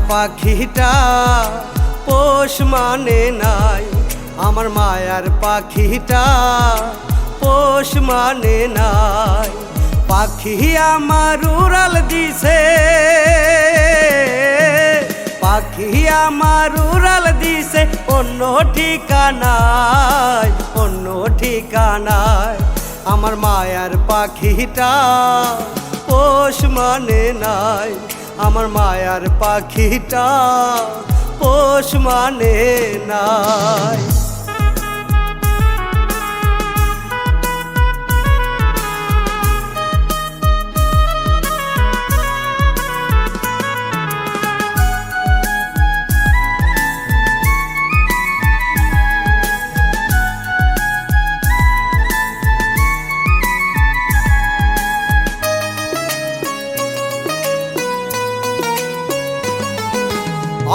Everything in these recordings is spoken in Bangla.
পাখিটা পোষ মানে নাই, আমার মায়ার পাখিটা পোষ মানে নাই। পাখি আমার উড়াল দিছে, পাখি আমার উড়াল দিছে অন্য ঠিকানায়, অন্য ঠিকানায়। আমার মায়ার পাখিটা পোষ মানে নাই, আমার মায়ার পাখিটা পোষ মানে নাই।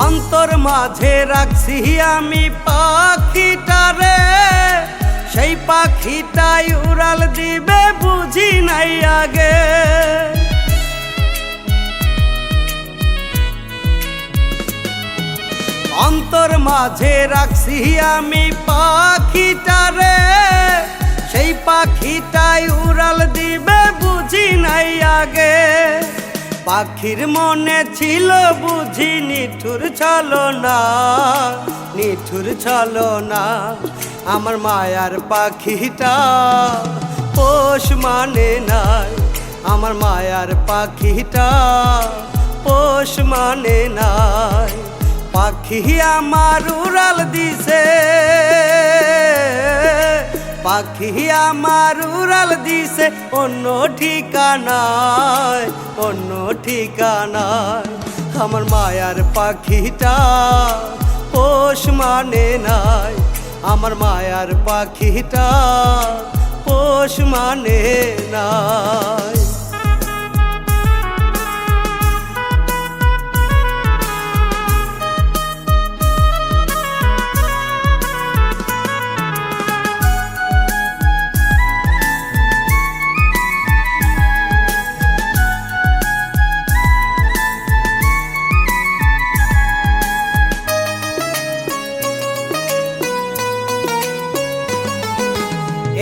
অন্তর মাঝে রাখছি আমি পাখিটারে, সেই পাখিটাই উড়াল দিবে বুঝি নাই আগে। অন্তর মাঝে রাখছি আমি পাখিটারে, সেই পাখিটাই উড়াল দিবে বুঝি নাই আগে। পাখির মনে ছিল বুঝি নিঠুর ছলনা, নিঠুর ছলনা। আমার মায়ার পাখিটা পোষ মানে নাই, আমার মায়ার পাখিটা পোষ মানে নাই। পাখি আমার উড়াল দিছে, পাখি আমার উড়াল দিছে অন্য ঠিকানায়, অন্য ঠিকানায়। আমার মায়ার পাখিটা পোষ মানে নাই, আমার মায়ার পাখিটা পোষ মানে নাই।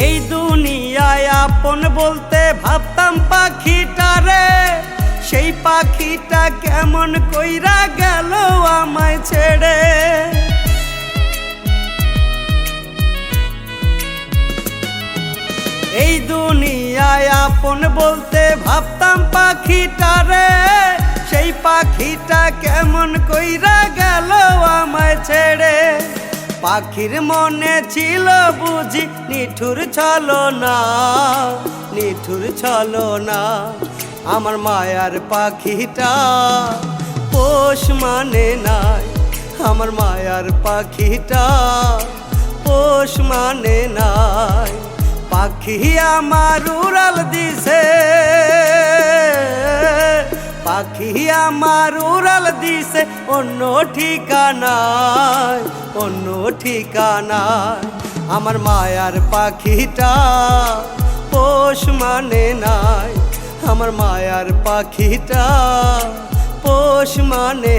এই দুনিয়ায় আপন বলতে ভাবতাম পাখিটারে, সেই পাখিটা কেমন কইরা গেল আমায় ছেড়ে। এই দুনিয়ায় আপন বলতে ভাবতাম পাখিটারে, সেই পাখিটা কেমন কইরা গেল আমায় ছেড়ে। পাখির মনে ছিল বুঝি নিঠুর ছলনা, নিঠুর ছলনা। আমার মায়ার পাখিটা পোষ মানে নাই, আমার মায়ার পাখিটা পোষ মানে নাই। পাখি আমার উড়াল দিছে, পাখি আমার উড়াল দিছে অন্য ঠিকানায়, অন্য ঠিকানায়। আমার মায়ার পাখিটা পোষ মানে নাই, আমার মায়ার পাখিটা পোষ মানে